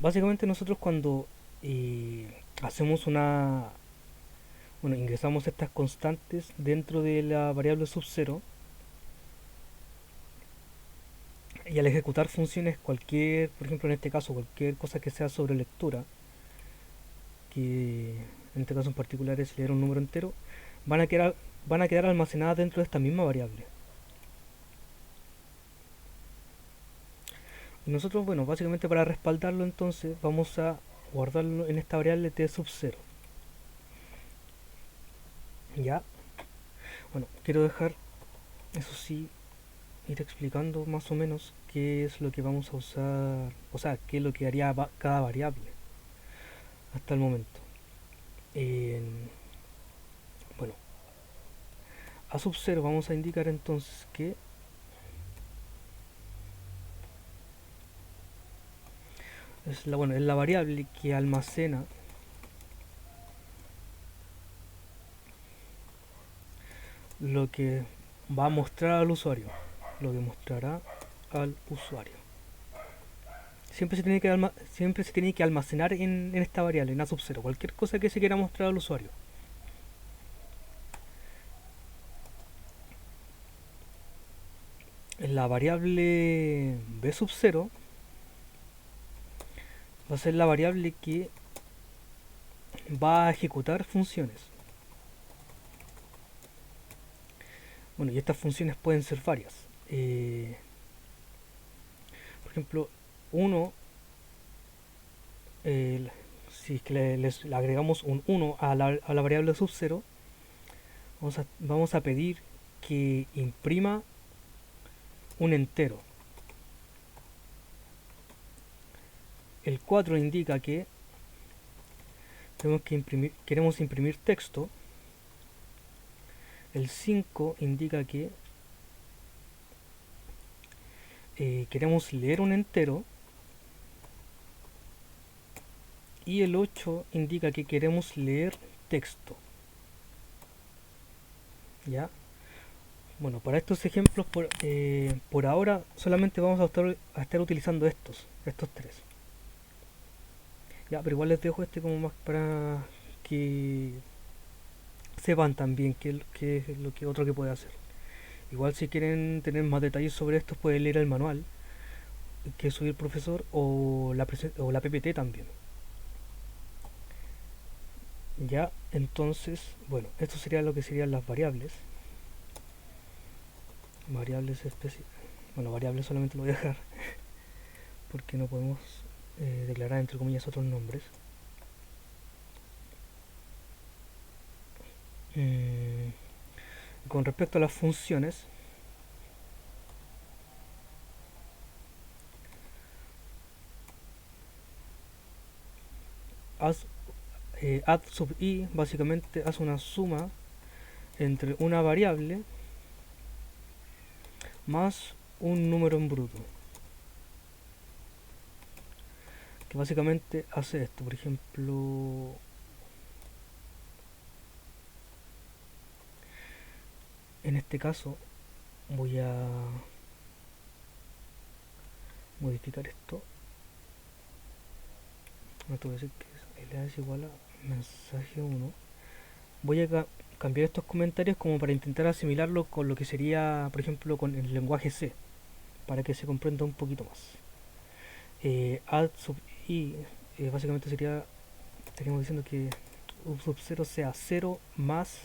básicamente nosotros cuando hacemos bueno, ingresamos estas constantes dentro de la variable sub 0, y al ejecutar funciones cualquier, por ejemplo en este caso, cualquier cosa que sea sobre lectura, que en este caso en particular es leer un número entero, van a quedar, van a quedar almacenadas dentro de esta misma variable. Y nosotros, bueno, básicamente para respaldarlo entonces vamos a guardarlo en esta variable t sub 0. Ya, bueno, quiero dejar, eso sí, ir explicando más o menos qué es lo que vamos a usar, o sea, qué es lo que haría cada variable hasta el momento. Bueno, a sub 0 vamos a indicar entonces que bueno, es la variable que almacena lo que va a mostrar al usuario, lo que mostrará al usuario. Siempre se tiene que almacenar en esta variable, en a sub 0, cualquier cosa que se quiera mostrar al usuario. La variable b sub 0 va a ser la variable que va a ejecutar funciones. Bueno, y estas funciones pueden ser varias. Por ejemplo, uno, si es que le agregamos un 1 a la variable sub 0, vamos a pedir que imprima un entero. El 4 indica que queremos imprimir texto. El 5 indica que queremos leer un entero. Y el 8 indica que queremos leer texto. ¿Ya? Bueno, para estos ejemplos, por ahora solamente vamos a estar utilizando estos tres. Ya, pero igual les dejo este como más para que sepan también qué es lo que otro que puede hacer. Igual si quieren tener más detalles sobre esto pueden leer el manual que subió el profesor o la PPT también. Ya, entonces, bueno, esto sería lo que serían las variables. Variables específicas. Bueno, variables solamente lo voy a dejar porque no podemos declarar entre comillas otros nombres. Mm, con respecto a las funciones, haz, add sub i básicamente hace una suma entre una variable más un número en bruto, que básicamente hace esto. Por ejemplo, en este caso voy a modificar esto. No te voy a decir que LA es igual a mensaje 1. Voy a cambiar estos comentarios como para intentar asimilarlo con lo que sería, por ejemplo, con el lenguaje C, para que se comprenda un poquito más. Add sub i básicamente estaríamos diciendo que u sub 0 sea 0 más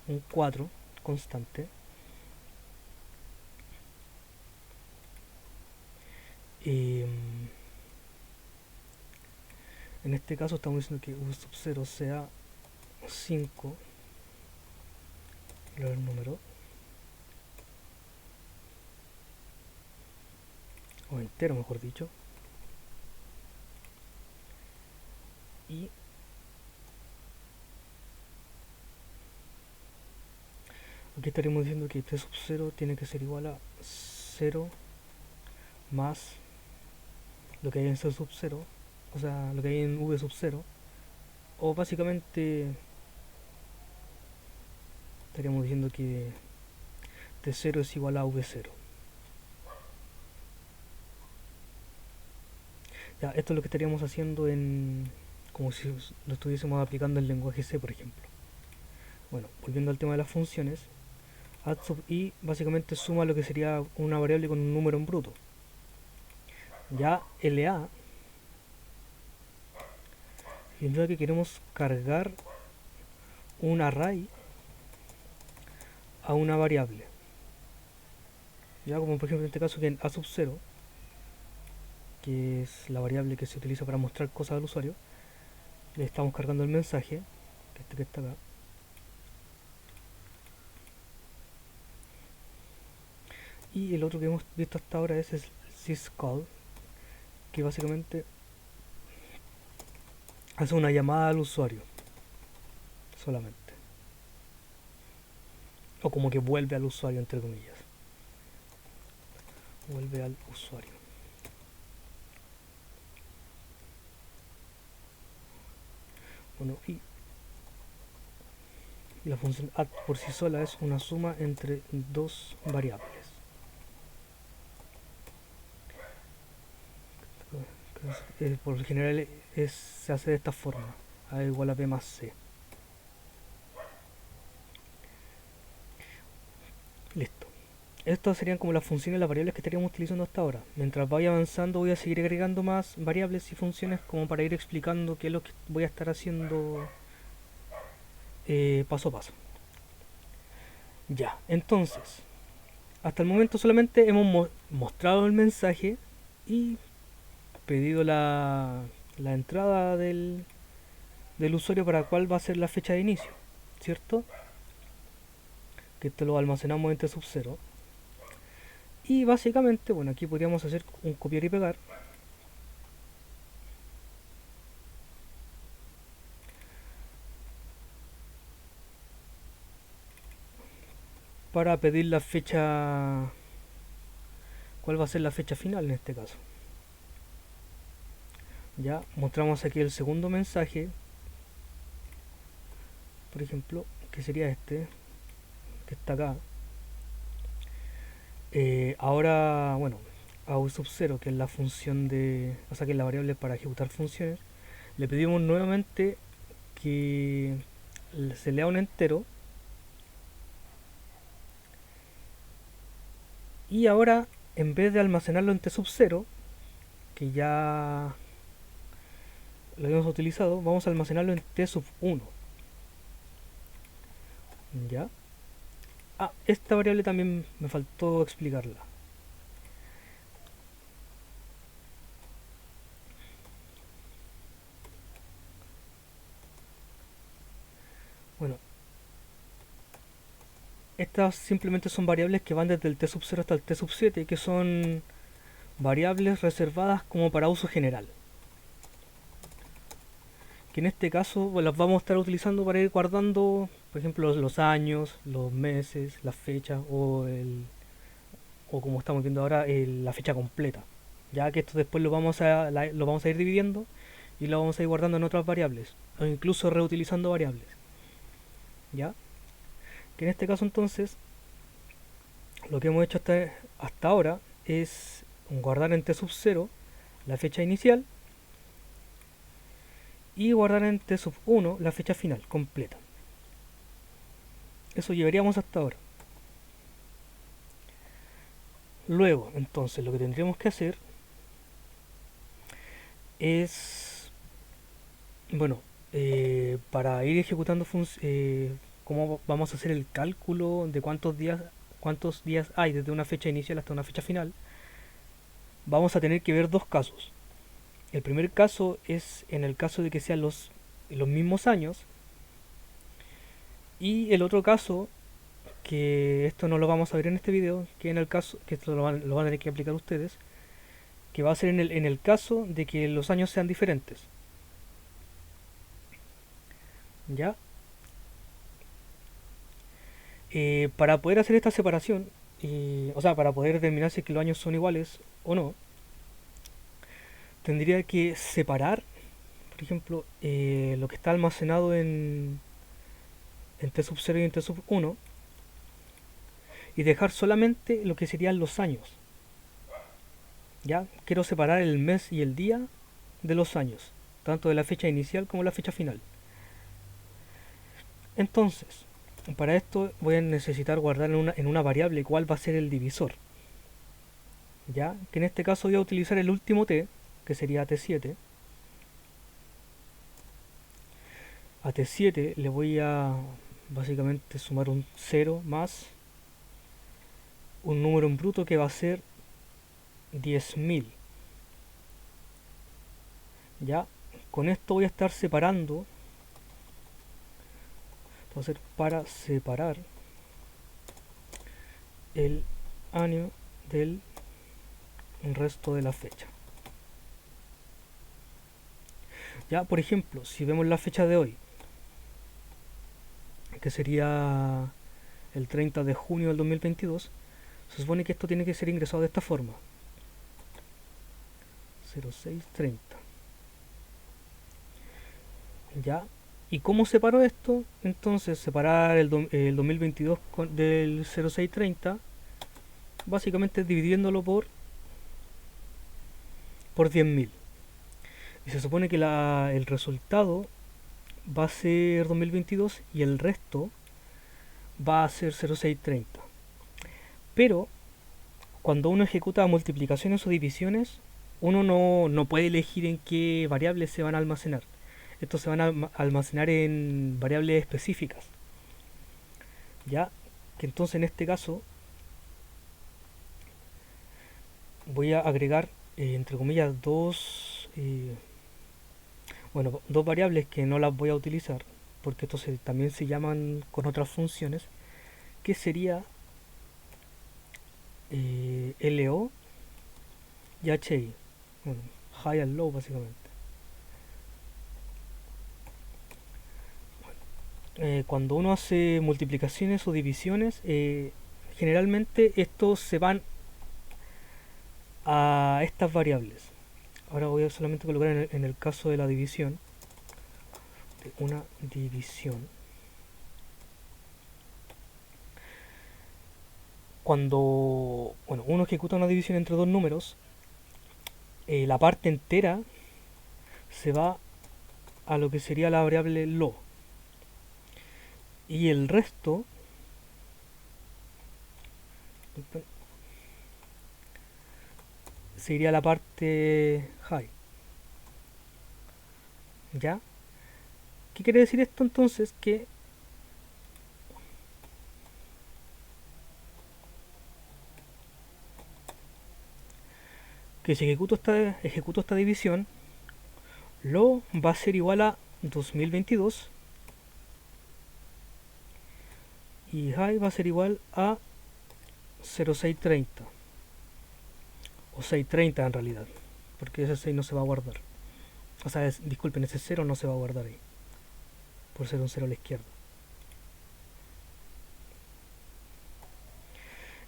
un 4 constante. Eh, en este caso estamos diciendo que u sub 0 sea 5, el número, o entero mejor dicho. Y aquí estaríamos diciendo que t sub 0 tiene que ser igual a 0 más lo que hay en C sub 0, o sea, lo que hay en V sub 0, o básicamente estaríamos diciendo que T0 es igual a V0. Ya, esto es lo que estaríamos haciendo en, como si lo estuviésemos aplicando en lenguaje C, por ejemplo. Bueno, volviendo al tema de las funciones, add sub i básicamente suma lo que sería una variable con un número en bruto. Ya LA significa que queremos cargar un array a una variable. Ya como por ejemplo en este caso que en a sub 0, que es la variable que se utiliza para mostrar cosas al usuario, le estamos cargando el mensaje, que está acá. Y el otro que hemos visto hasta ahora es el syscall, que básicamente hace una llamada al usuario solamente. O como que vuelve al usuario, entre comillas. Vuelve al usuario. Bueno, y la función add por sí sola es una suma entre dos variables. Por lo general se hace de esta forma: a igual a b más c. Listo. Estas serían como las funciones y las variables que estaríamos utilizando hasta ahora. Mientras vaya avanzando voy a seguir agregando más variables y funciones como para ir explicando qué es lo que voy a estar haciendo paso a paso. Ya, entonces, hasta el momento solamente hemos mostrado el mensaje y pedido la entrada del usuario para cuál va a ser la fecha de inicio, ¿cierto? Que esto lo almacenamos en T sub 0. Y básicamente, bueno, aquí podríamos hacer un copiar y pegar. Para pedir la fecha, cuál va a ser la fecha final en este caso. Ya mostramos aquí el segundo mensaje, por ejemplo, que sería este, que está acá. Ahora, bueno, a u sub 0, que es la función de, o sea, que es la variable para ejecutar funciones, le pedimos nuevamente que se lea un entero. Y ahora, en vez de almacenarlo en t sub 0, que ya lo habíamos utilizado, vamos a almacenarlo en t sub 1. ¿Ya? Ah, esta variable también me faltó explicarla. Bueno, estas simplemente son variables que van desde el t sub 0 hasta el t sub 7, que son variables reservadas como para uso general. Que en este caso las vamos a estar utilizando para ir guardando, por ejemplo, los años, los meses, las fechas o como estamos viendo ahora, la fecha completa. Ya que esto después lo vamos a ir dividiendo y lo vamos a ir guardando en otras variables o incluso reutilizando variables. ¿Ya? Que en este caso entonces lo que hemos hecho hasta ahora es guardar en t sub 0 la fecha inicial y guardar en t sub 1 la fecha final completa. Eso llevaríamos hasta ahora. Luego, entonces, lo que tendríamos que hacer es, bueno, para ir ejecutando cómo vamos a hacer el cálculo de cuántos días hay desde una fecha inicial hasta una fecha final, vamos a tener que ver dos casos. El primer caso es en el caso de que sean los mismos años, y el otro caso, que esto no lo vamos a ver en este video, que en el caso, que esto lo van a tener que aplicar ustedes, que va a ser en el caso de que los años sean diferentes. ¿Ya? Para poder hacer esta separación, o sea, para poder determinar si es que los años son iguales o no, tendría que separar, por ejemplo, lo que está almacenado en T sub 0 y en T sub 1 y dejar solamente lo que serían los años. ¿Ya? Quiero separar el mes y el día de los años, tanto de la fecha inicial como la fecha final. Entonces, para esto voy a necesitar guardar en una variable cuál va a ser el divisor. Ya, que en este caso voy a utilizar el último t, que sería t7. A t7 le voy a básicamente sumar un 0 más un número en bruto que va a ser 10.000. Ya, con esto voy a estar separando. Entonces, para separar el año del resto de la fecha. Ya, por ejemplo, si vemos la fecha de hoy, que sería el 30 de junio del 2022, se supone que esto tiene que ser ingresado de esta forma: 0630. Ya. ¿Y cómo separo esto? Entonces, separar el 2022 del 0630, básicamente dividiéndolo por 10.000. Y se supone que el resultado va a ser 2022 y el resto va a ser 0630. Pero cuando uno ejecuta multiplicaciones o divisiones, uno no puede elegir en qué variables se van a almacenar. Estos se van a almacenar en variables específicas. Ya que entonces en este caso voy a agregar, entre comillas, dos variables que no las voy a utilizar, porque estos también se llaman con otras funciones, que sería LO y HI. Bueno, high and low básicamente. Cuando uno hace multiplicaciones o divisiones, generalmente estos se van a estas variables. Ahora voy a solamente colocar en el caso de la división, de una división. Cuando uno ejecuta una división entre dos números, la parte entera se va a lo que sería la variable lo, y el resto sería la parte high. ¿Ya? ¿Qué quiere decir esto entonces? Que si ejecuto esta división, lo va a ser igual a 2022 y high va a ser igual a 0630 o 630 en realidad, porque ese 6 no se va a guardar. O sea, disculpen, ese 0 no se va a guardar ahí, por ser un 0 a la izquierda.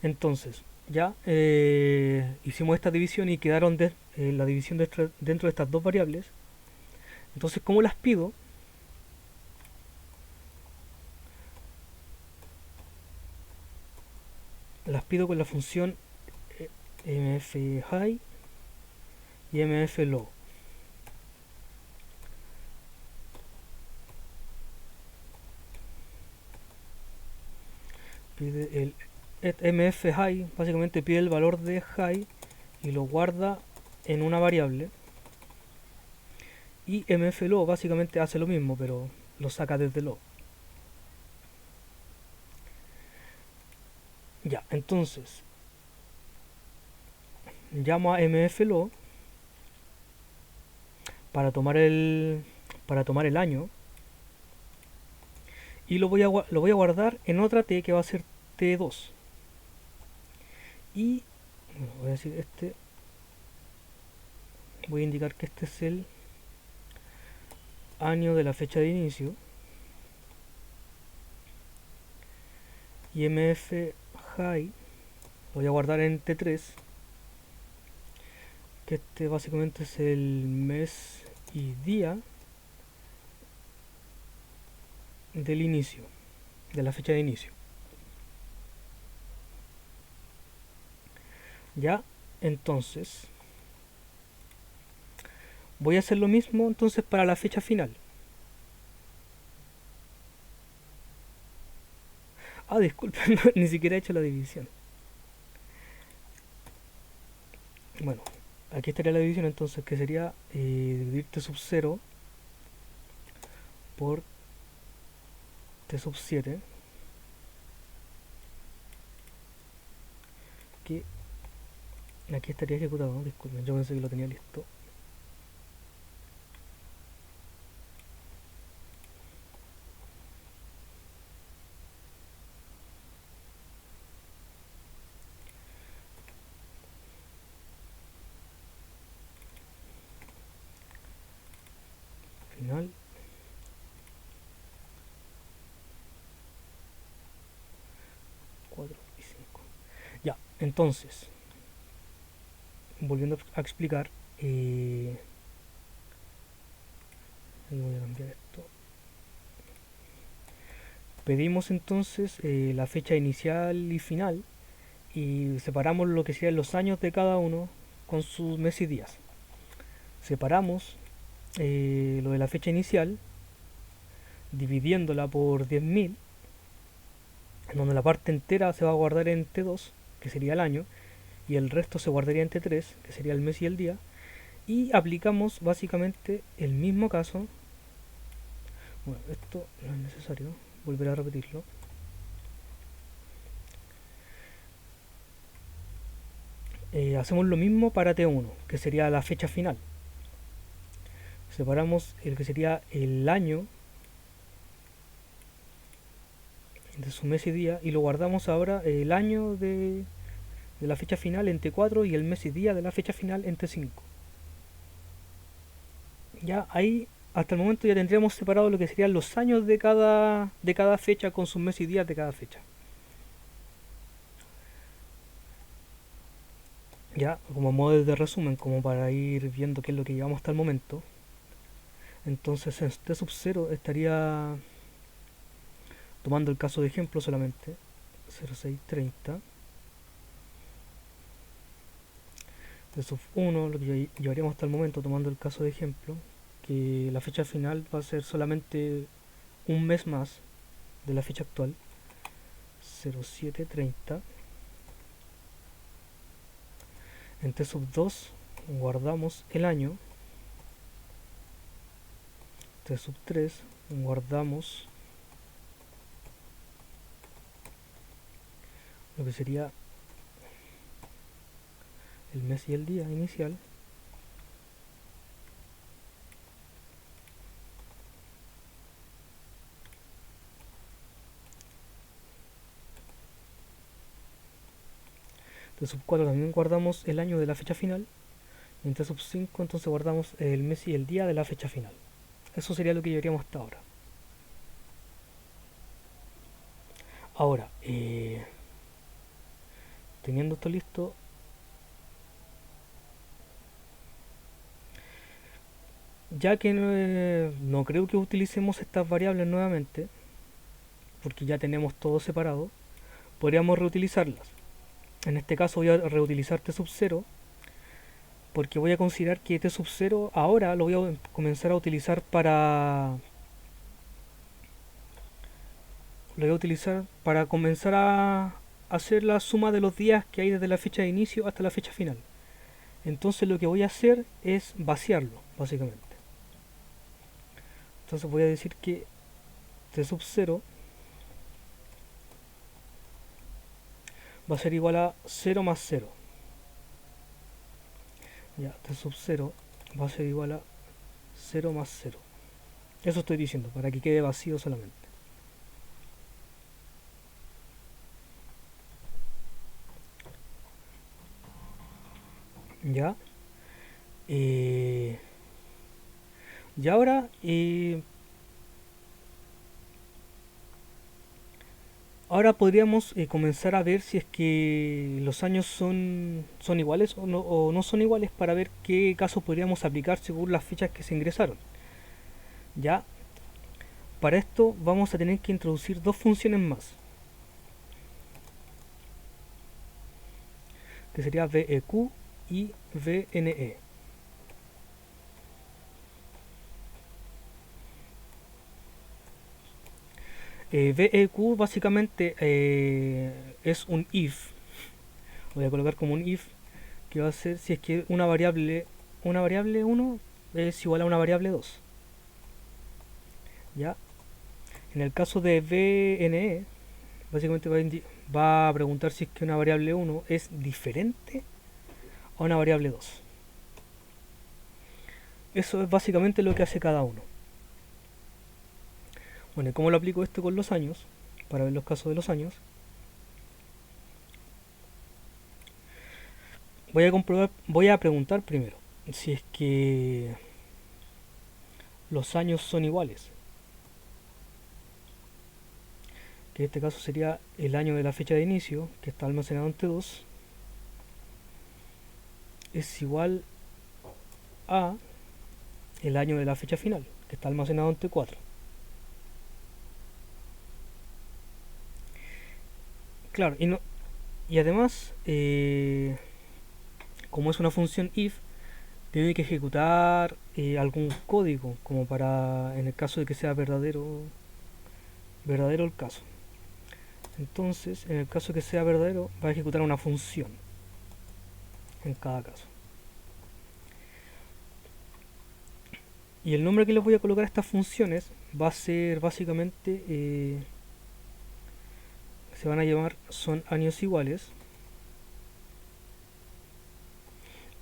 Entonces, ya hicimos esta división y quedaron la división dentro de estas dos variables. Entonces, ¿cómo las pido? Las pido con la función mfHigh y mfLow. Pide mfHigh básicamente pide el valor de high y lo guarda en una variable, y mfLow básicamente hace lo mismo pero lo saca desde low. Ya, entonces llamo a mfLow para tomar el año, y lo voy a guardar en otra t que va a ser t2. Y bueno, voy a decir voy a indicar que este es el año de la fecha de inicio, y mf high lo voy a guardar en t3, que este básicamente es el mes y día del inicio, de la fecha de inicio. Ya, entonces Voy a hacer lo mismo entonces para la fecha final. Ah, disculpen, no, ni siquiera he hecho la división. Bueno, aquí estaría la división entonces, que sería dividir t sub 0 por t sub 7, que aquí estaría ejecutado, ¿no? Disculpen, yo pensé que lo tenía listo. Final. Cuatro y 5. Ya, entonces, volviendo a explicar, voy a cambiar esto. Pedimos entonces la fecha inicial y final y separamos lo que serían los años de cada uno con sus meses y días. Separamos lo de la fecha inicial dividiéndola por 10.000, en donde la parte entera se va a guardar en T2, que sería el año, y el resto se guardaría en T3, que sería el mes y el día, y aplicamos básicamente el mismo caso. Bueno, esto no es necesario volver a repetirlo. Hacemos lo mismo para T1, que sería la fecha final. Separamos el que sería el año de su mes y día y lo guardamos ahora el año de la fecha final en T4 y el mes y día de la fecha final en T5. Ya ahí hasta el momento ya tendríamos separado lo que serían los años de cada fecha con sus meses y días de cada fecha. Ya como modo de resumen, como para ir viendo qué es lo que llevamos hasta el momento. Entonces en T sub 0 estaría tomando el caso de ejemplo solamente 0630. De sub 1 lo que llevaríamos hasta el momento tomando el caso de ejemplo, que la fecha final va a ser solamente un mes más de la fecha actual, 0730. En T sub 2 guardamos el año, T sub 3 guardamos lo que sería el mes y el día inicial. T sub 4 también guardamos el año de la fecha final. Y en T sub 5 entonces guardamos el mes y el día de la fecha final. Eso sería lo que llevaríamos hasta ahora. Ahora, teniendo esto listo, ya que no creo que utilicemos estas variables nuevamente, porque ya tenemos todo separado, podríamos reutilizarlas. En este caso voy a reutilizar T sub 0, porque voy a considerar que T sub 0 ahora lo voy a comenzar a utilizar lo voy a utilizar para comenzar a hacer la suma de los días que hay desde la fecha de inicio hasta la fecha final. Entonces lo que voy a hacer es vaciarlo, básicamente. Entonces voy a decir que T sub 0 va a ser igual a 0 más 0. Ya, T sub 0 va a ser igual a 0 más 0. Eso estoy diciendo, para que quede vacío solamente. Ya. Y ahora ahora podríamos comenzar a ver si es que los años son iguales o no son iguales, para ver qué caso podríamos aplicar según las fichas que se ingresaron. Ya, para esto vamos a tener que introducir dos funciones más, que sería VEQ y VNE. VEQ básicamente es un if. Voy a colocar como un if que va a ser si es que una variable 1 es igual a una variable 2. ¿Ya? En el caso de VNE, básicamente va a preguntar si es que una variable 1 es diferente a una variable 2. Eso es básicamente lo que hace cada uno. Bueno, ¿y cómo lo aplico esto con los años? Para ver los casos de los años. Voy a preguntar primero si es que los años son iguales. Que en este caso sería el año de la fecha de inicio, que está almacenado en T2, es igual a el año de la fecha final, que está almacenado en T4. Claro, y además, como es una función if, tiene que ejecutar algún código, como para, en el caso de que sea verdadero el caso. Entonces, en el caso de que sea verdadero, va a ejecutar una función en cada caso. Y el nombre que les voy a colocar a estas funciones va a ser básicamente, se van a llamar son años iguales.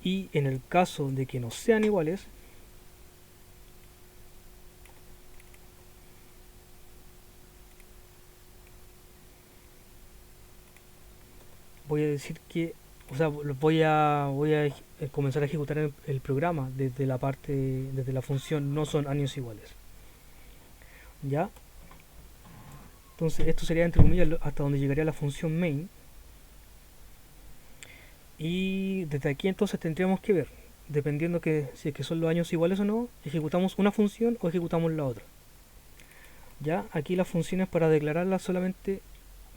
Y en el caso de que no sean iguales, voy a decir que, o sea, voy a comenzar a ejecutar el programa desde la función no son años iguales. ¿Ya? Entonces esto sería entre comillas hasta donde llegaría la función main. Y desde aquí entonces tendríamos que ver, dependiendo que si es que son los años iguales o no, ejecutamos una función o ejecutamos la otra. Ya, aquí las funciones para declararla solamente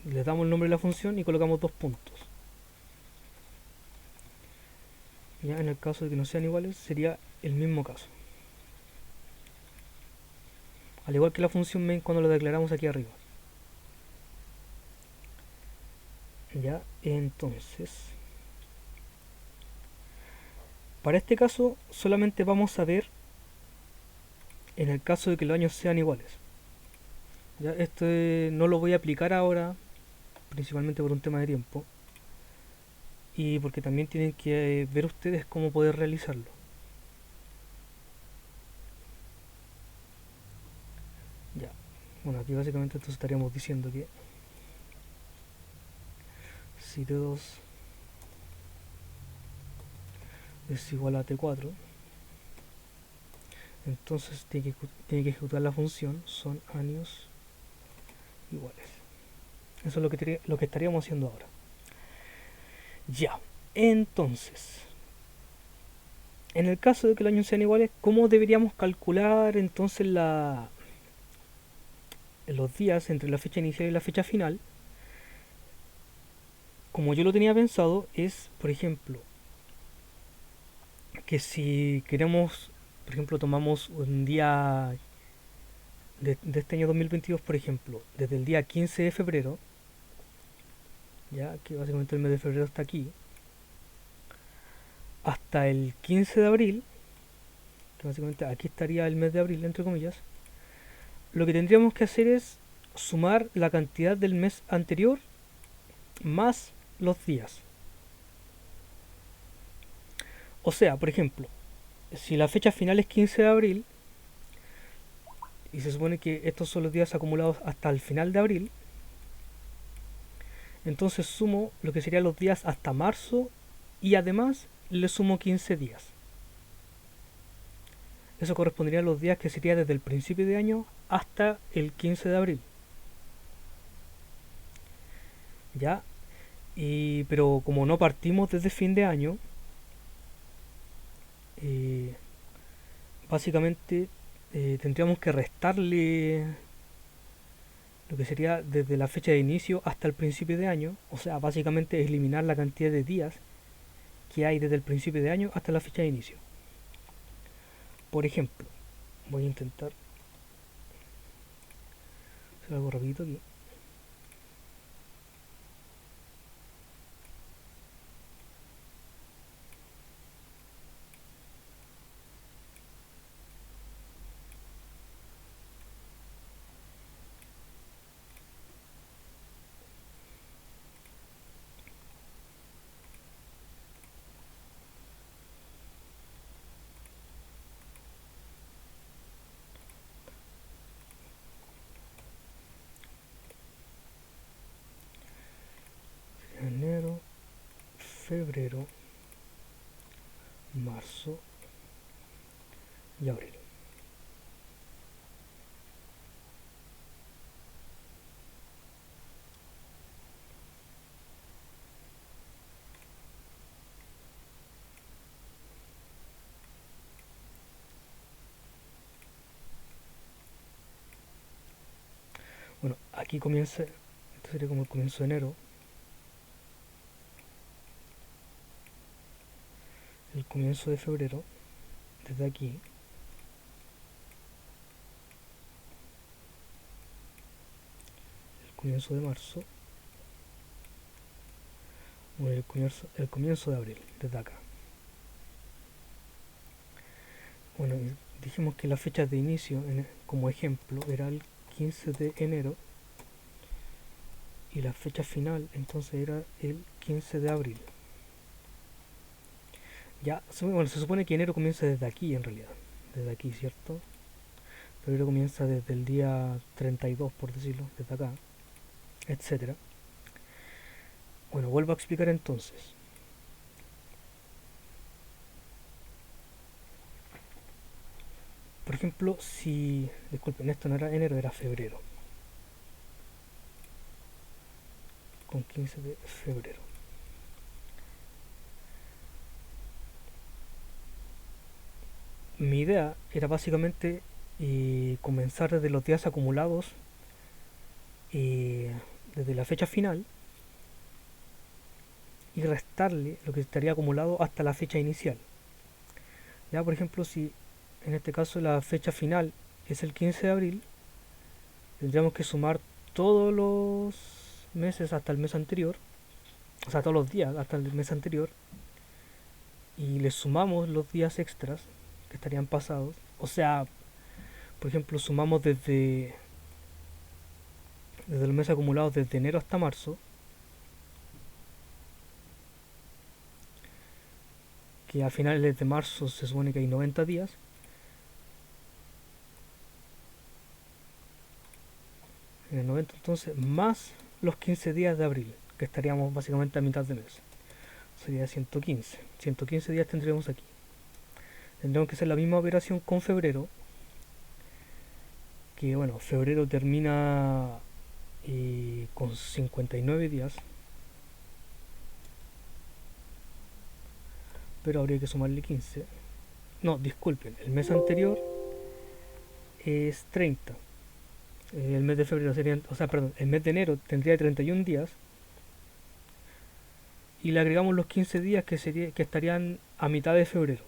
les damos el nombre de la función y colocamos dos puntos. Ya, en el caso de que no sean iguales sería el mismo caso. Al igual que la función main cuando la declaramos aquí arriba. Ya, entonces, para este caso solamente vamos a ver en el caso de que los años sean iguales. Ya, esto no lo voy a aplicar ahora, principalmente por un tema de tiempo y porque también tienen que ver ustedes cómo poder realizarlo. Ya, bueno, aquí básicamente entonces estaríamos diciendo que si T2 es igual a T4, entonces tiene que ejecutar la función son años iguales. Eso es lo que estaríamos haciendo ahora. Ya, entonces, en el caso de que los años sean iguales, ¿cómo deberíamos calcular entonces los días entre la fecha inicial y la fecha final? Como yo lo tenía pensado, es, por ejemplo, que si queremos, por ejemplo, tomamos un día de este año 2022, por ejemplo, desde el día 15 de febrero, ya que básicamente el mes de febrero está aquí, hasta el 15 de abril, que básicamente aquí estaría el mes de abril, entre comillas, lo que tendríamos que hacer es sumar la cantidad del mes anterior más los días. O sea, por ejemplo, si la fecha final es 15 de abril, y se supone que estos son los días acumulados hasta el final de abril, entonces sumo lo que serían los días hasta marzo y además le sumo 15 días. Eso correspondería a los días que sería desde el principio de año hasta el 15 de abril. ¿Ya? Pero como no partimos desde fin de año, eh, básicamente tendríamos que restarle lo que sería desde la fecha de inicio hasta el principio de año, o sea, básicamente eliminar la cantidad de días que hay desde el principio de año hasta la fecha de inicio. Por ejemplo, voy a intentar hacer algo rapidito aquí. Enero, febrero, marzo y abril. Bueno, aquí comienza, esto sería como el comienzo de enero, el comienzo de febrero, desde aquí, el comienzo de marzo, bueno, el comienzo de abril, desde acá. Bueno, dijimos que la fecha de inicio, como ejemplo, era el 15 de enero y la fecha final entonces era el 15 de abril. Ya, bueno, se supone que enero comienza desde aquí en realidad, desde aquí, ¿cierto? Febrero comienza desde el día 32, por decirlo, desde acá, etcétera. Bueno, vuelvo a explicar entonces. Por ejemplo, si, disculpen, esto no era enero, era febrero, con 15 de febrero. Mi idea era básicamente comenzar desde los días acumulados, desde la fecha final, y restarle lo que estaría acumulado hasta la fecha inicial. Ya, por ejemplo, si en este caso la fecha final es el 15 de abril, tendríamos que sumar todos los meses hasta el mes anterior, o sea, todos los días hasta el mes anterior, y le sumamos los días extras que estarían pasados. O sea, por ejemplo, sumamos desde los meses acumulados desde enero hasta marzo, que a finales de marzo se supone que hay 90 días, en el 90 entonces, más los 15 días de abril, que estaríamos básicamente a mitad de mes. Sería 115. 115 días tendríamos aquí. Tendríamos que hacer la misma operación con febrero, que bueno, febrero termina con 59 días, pero habría que sumarle 15. No, disculpen, el mes anterior es 30. El mes de febrero sería, o sea, perdón, el mes de enero tendría 31 días y le agregamos los 15 días que estarían a mitad de febrero.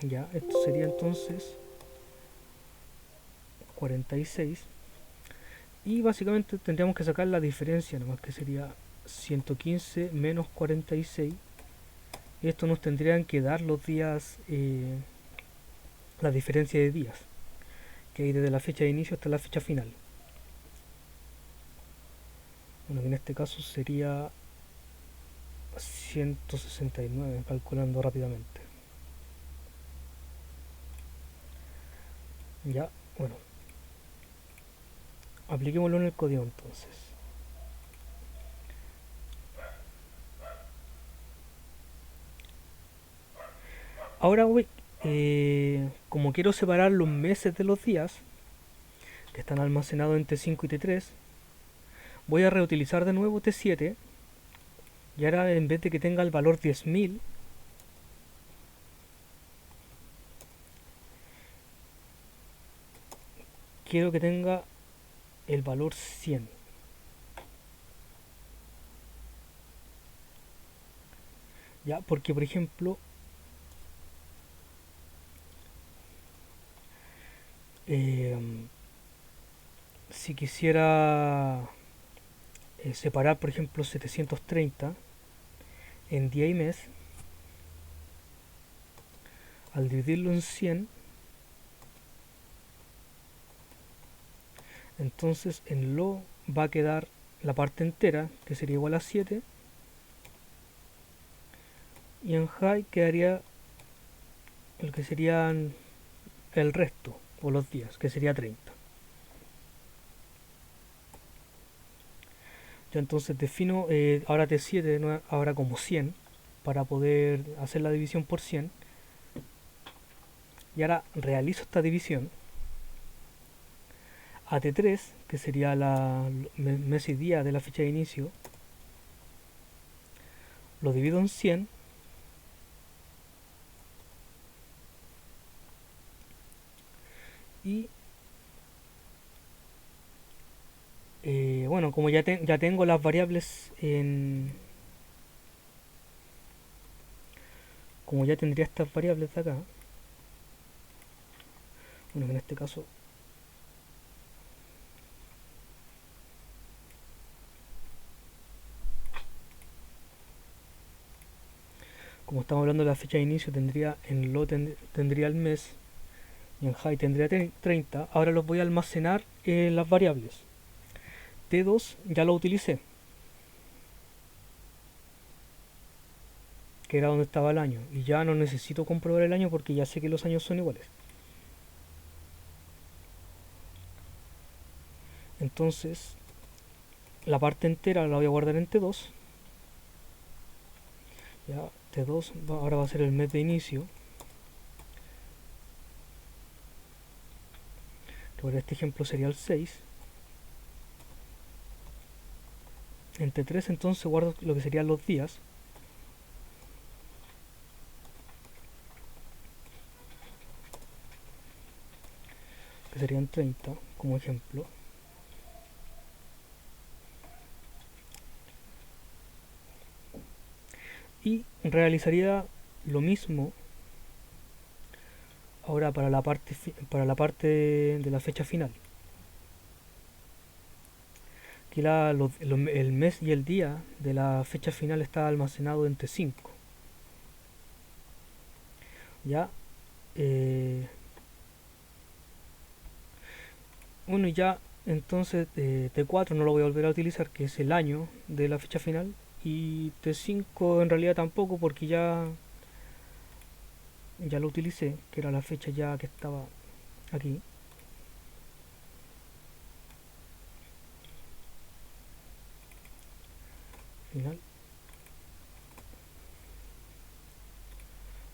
Ya, esto sería entonces 46 y básicamente tendríamos que sacar la diferencia nomás, que sería 115 menos 46 y esto nos tendrían que dar los días, la diferencia de días que hay desde la fecha de inicio hasta la fecha final. Bueno, en este caso sería 169, calculando rápidamente. Ya, bueno, apliquémoslo en el código entonces. Ahora voy, como quiero separar los meses de los días, que están almacenados en T5 y T3, voy a reutilizar de nuevo T7 y ahora en vez de que tenga el valor 10.000, quiero que tenga el valor 100. Ya, porque por ejemplo, eh, si quisiera separar, por ejemplo, 730 en día y mes, al dividirlo en 100, entonces en lo va a quedar la parte entera, que sería igual a 7, y en high quedaría el que serían el resto, o los días, que sería 30. Yo entonces defino ahora T7, ahora como 100, para poder hacer la división por 100, y ahora realizo esta división a T3, que sería la mes y día de la fecha de inicio, lo divido en 100, y bueno, como ya tengo las variables como ya tendría estas variables de acá, bueno, en este caso como estamos hablando de la fecha de inicio, tendría en low tendría el mes y en high tendría 30. Ahora los voy a almacenar en las variables. T2 ya lo utilicé, que era donde estaba el año, y ya no necesito comprobar el año porque ya sé que los años son iguales. Entonces la parte entera la voy a guardar en T2. Ya T2 ahora va a ser el mes de inicio, que por este ejemplo sería el 6. En T3 entonces guardo lo que serían los días, que serían 30 como ejemplo. Y realizaría lo mismo ahora para la parte de la fecha final. Aquí el mes y el día de la fecha final está almacenado en T5. Ya, bueno, ya entonces T4 no lo voy a volver a utilizar, que es el año de la fecha final, y T5 en realidad tampoco, porque ya lo utilicé, que era la fecha ya que estaba aquí. Final,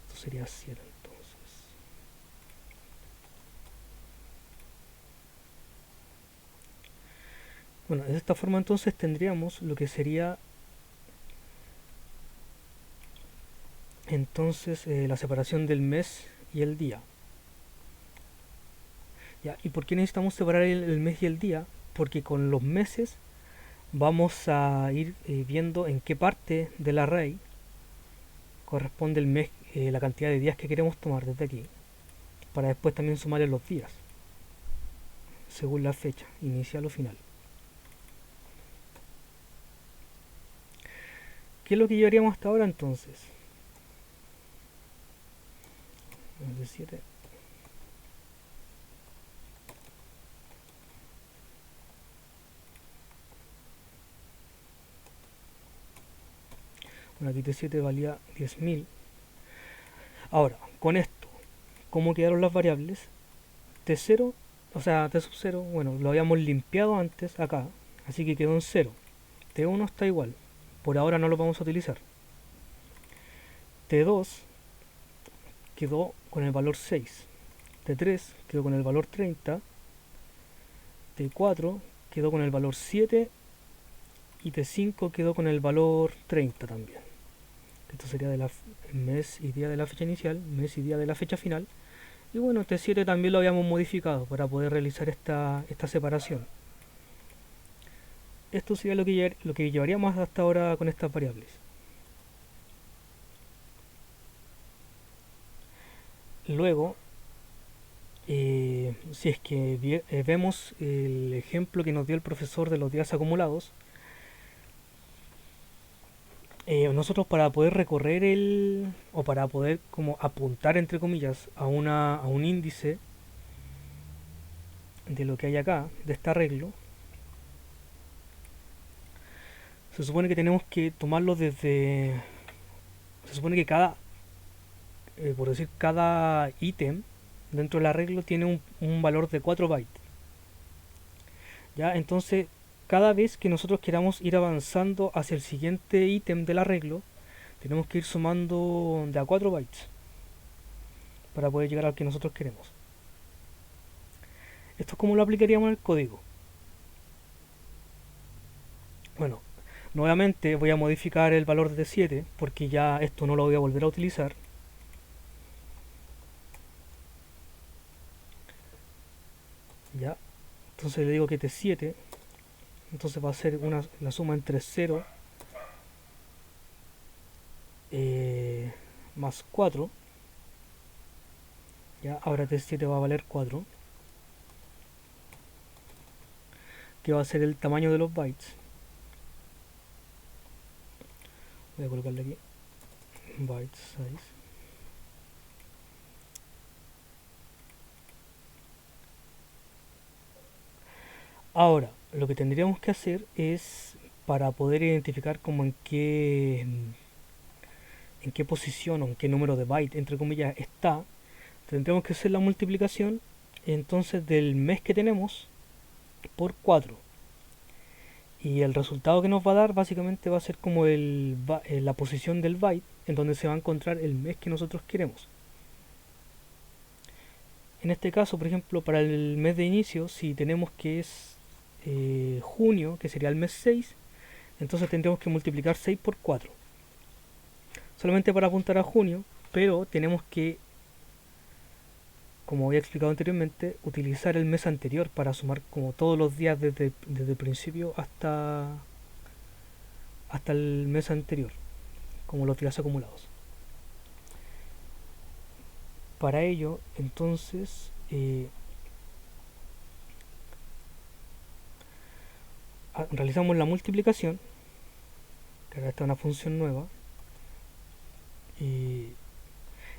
esto sería 7 entonces. Bueno, de esta forma entonces tendríamos lo que sería entonces la separación del mes y el día. ¿Ya? ¿Y por qué necesitamos separar el mes y el día? Porque con los meses vamos a ir viendo en qué parte del array corresponde el mes, la cantidad de días que queremos tomar desde aquí, para después también sumarle los días, según la fecha, inicial o final. ¿Qué es lo que llevaríamos hasta ahora entonces? De 7. Bueno, aquí T7 valía 10.000. Ahora, con esto, ¿cómo quedaron las variables? T0, o sea, T sub 0, bueno, lo habíamos limpiado antes acá, así que quedó en 0. T1 está igual, por ahora no lo vamos a utilizar. T2 quedó con el valor 6. T3 quedó con el valor 30. T4 quedó con el valor 7. Y T5 quedó con el valor 30 también. Esto sería de mes y día de la fecha inicial, mes y día de la fecha final. Y bueno, T7 también lo habíamos modificado para poder realizar esta separación. Esto sería lo que llevaríamos hasta ahora con estas variables. Luego Si es que vemos el ejemplo que nos dio el profesor de los días acumulados, nosotros para poder recorrer o para poder como apuntar entre comillas a un índice de lo que hay acá, de este arreglo, se supone que tenemos que tomarlo se supone que por decir, cada ítem dentro del arreglo tiene un valor de 4 bytes. ¿Ya? Entonces, cada vez que nosotros queramos ir avanzando hacia el siguiente ítem del arreglo, tenemos que ir sumando de a 4 bytes para poder llegar al que nosotros queremos. Esto es como lo aplicaríamos en el código. Bueno, nuevamente voy a modificar el valor de 7 porque ya esto no lo voy a volver a utilizar. Ya, entonces le digo que T7, entonces va a ser la suma entre 0 más 4. Ya, ahora T7 va a valer 4, que va a ser el tamaño de los bytes. Voy a colocarle aquí byte size. Ahora, lo que tendríamos que hacer es, para poder identificar como en qué posición o en qué número de byte, entre comillas, está, tendremos que hacer la multiplicación entonces del mes que tenemos por 4. Y el resultado que nos va a dar básicamente va a ser como la posición del byte en donde se va a encontrar el mes que nosotros queremos. En este caso, por ejemplo, para el mes de inicio, si tenemos que es junio, que sería el mes 6, entonces tendremos que multiplicar 6 por 4. Solamente para apuntar a junio, pero tenemos que, como había explicado anteriormente, utilizar el mes anterior para sumar como todos los días desde el principio hasta el mes anterior, como los días acumulados. Para ello, entonces, realizamos la multiplicación, que ahora está una función nueva,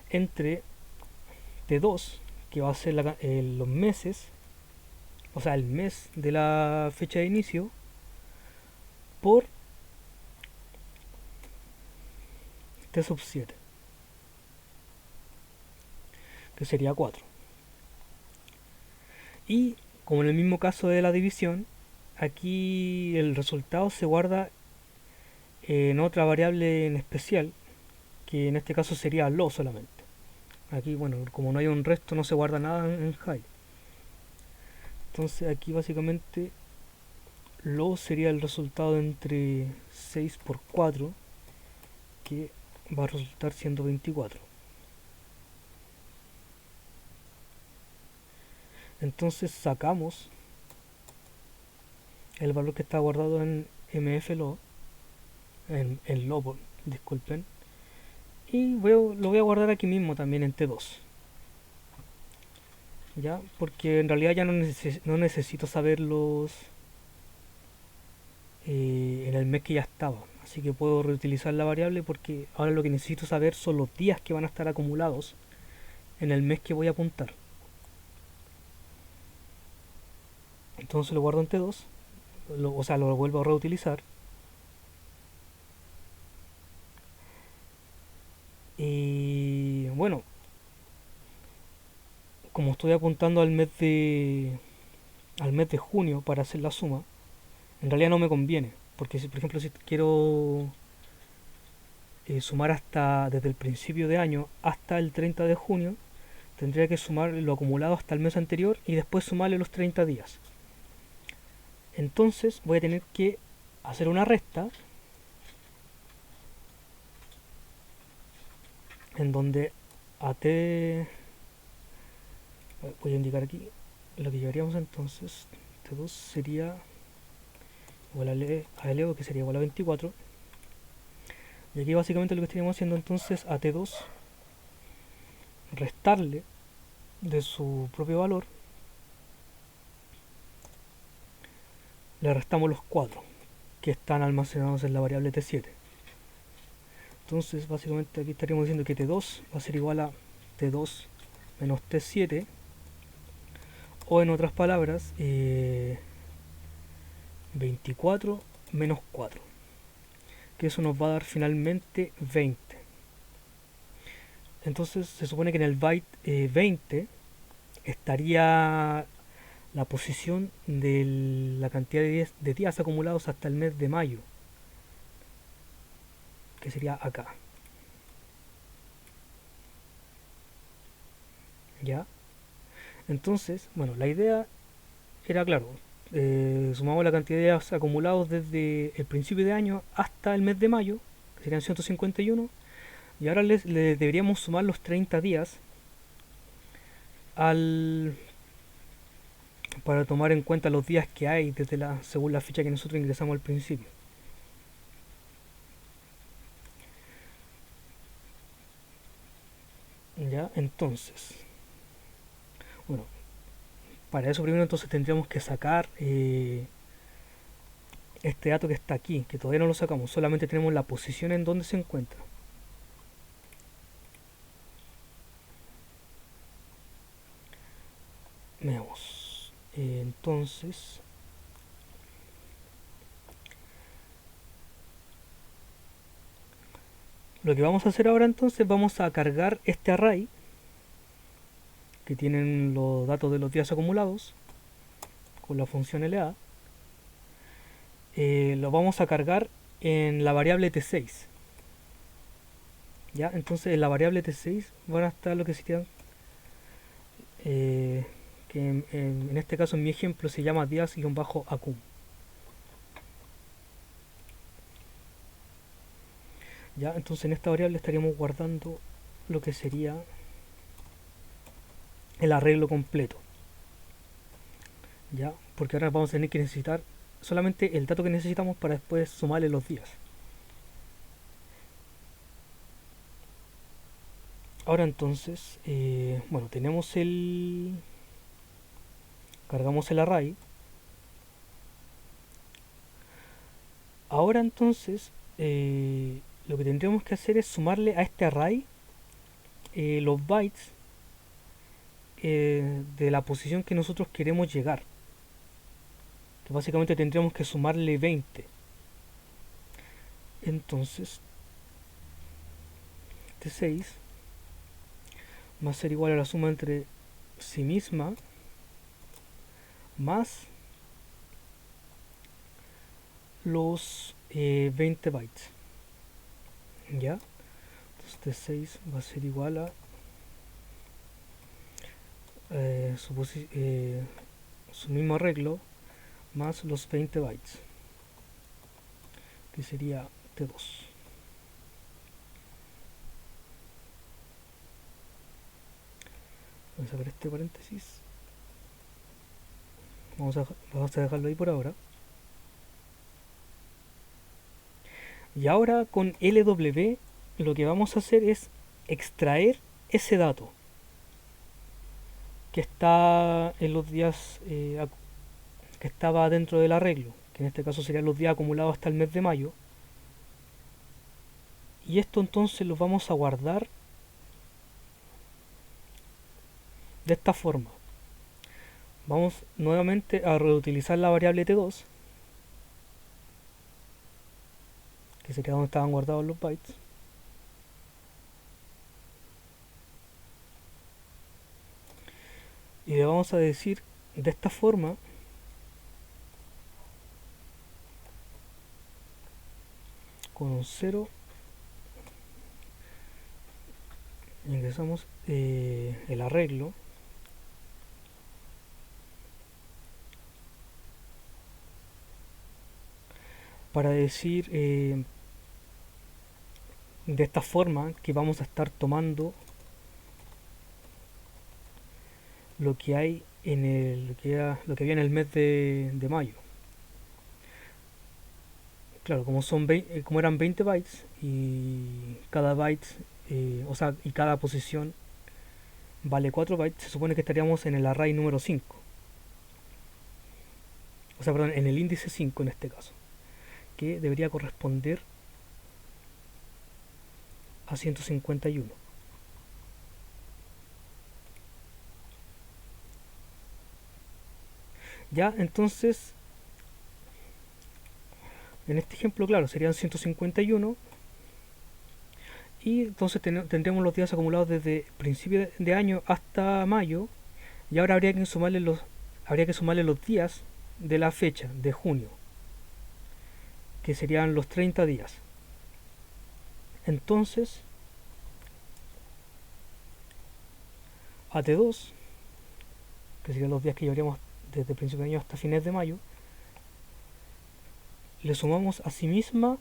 entre T2, que va a ser los meses, o sea, el mes de la fecha de inicio, por T sub 7, que sería 4. Y como en el mismo caso de la división, aquí el resultado se guarda en otra variable en especial, que en este caso sería lo solamente. Aquí, bueno, como no hay un resto, no se guarda nada en high. Entonces aquí básicamente lo sería el resultado entre 6 por 4, que va a resultar siendo 24. Entonces sacamos el valor que está guardado en mflo, en lobo, disculpen, y lo voy a guardar aquí mismo también en T2. ¿Ya? Porque en realidad ya no necesito saberlos en el mes que ya estaba. Así que puedo reutilizar la variable porque ahora lo que necesito saber son los días que van a estar acumulados en el mes que voy a apuntar. Entonces lo guardo en T2, o sea, lo vuelvo a reutilizar. Y bueno, como estoy apuntando al mes de junio para hacer la suma, en realidad no me conviene, porque si por ejemplo si quiero sumar desde el principio de año hasta el 30 de junio, tendría que sumar lo acumulado hasta el mes anterior y después sumarle los 30 días. Entonces voy a tener que hacer una resta en donde T, voy a indicar aquí lo que llevaríamos entonces. T2 sería igual a Leo, que sería igual a 24. Y aquí básicamente lo que estaríamos haciendo entonces a T2, restarle de su propio valor, le restamos los 4 que están almacenados en la variable t7. Entonces básicamente aquí estaríamos diciendo que t2 va a ser igual a t2 menos t7, o en otras palabras 24 menos 4, que eso nos va a dar finalmente 20. Entonces se supone que en el byte 20 estaría la posición de la cantidad de días acumulados hasta el mes de mayo, que sería acá. ¿Ya? Entonces, bueno, la idea era, claro, sumamos la cantidad de días acumulados desde el principio de año hasta el mes de mayo, que serían 151, y ahora le deberíamos sumar los 30 días al para tomar en cuenta los días que hay desde según la fecha que nosotros ingresamos al principio. Ya, entonces, bueno, para eso primero entonces tendríamos que sacar este dato que está aquí, que todavía no lo sacamos, solamente tenemos la posición en donde se encuentra. Veamos. Entonces, lo que vamos a hacer ahora entonces, vamos a cargar este array que tienen los datos de los días acumulados con la función LA. Lo vamos a cargar en la variable t6. ¿Ya? Entonces en la variable t6 van a estar lo que serían que en este caso en mi ejemplo se llama días-acum. ¿Ya? Entonces en esta variable estaríamos guardando lo que sería el arreglo completo. ¿Ya? Porque ahora vamos a tener que necesitar solamente el dato que necesitamos para después sumarle los días. Ahora entonces, bueno, tenemos cargamos el array. Ahora entonces, lo que tendríamos que hacer es sumarle a este array los bytes de la posición que nosotros queremos llegar. Que básicamente tendríamos que sumarle 20. Entonces, T6 va a ser igual a la suma entre sí misma más los 20 bytes. ¿Ya? Entonces T6 va a ser igual a su mismo arreglo más los 20 bytes, que sería T2. Voy a sacar este paréntesis. Vamos a dejarlo ahí por ahora. Y ahora con LW lo que vamos a hacer es extraer ese dato que está en los días que estaba dentro del arreglo, que en este caso serían los días acumulados hasta el mes de mayo. Y esto entonces lo vamos a guardar de esta forma. Vamos nuevamente a reutilizar la variable t2, que sería donde estaban guardados los bytes. Y le vamos a decir de esta forma con un 0 ingresamos el arreglo para decir de esta forma que vamos a estar tomando lo que hay en lo que había en el mes de mayo. Claro, como eran 20 bytes y cada byte, y cada posición vale 4 bytes, se supone que estaríamos en el array número 5. O sea, perdón, en el índice 5 en este caso, que debería corresponder a 151. Ya, entonces, en este ejemplo, claro, serían 151. Y entonces tendríamos los días acumulados desde principio de año hasta mayo. Y ahora habría que sumarle los días de la fecha de junio, que serían los 30 días. Entonces, a T2, que serían los días que llevaríamos desde principio de año hasta fines de mayo, le sumamos a sí misma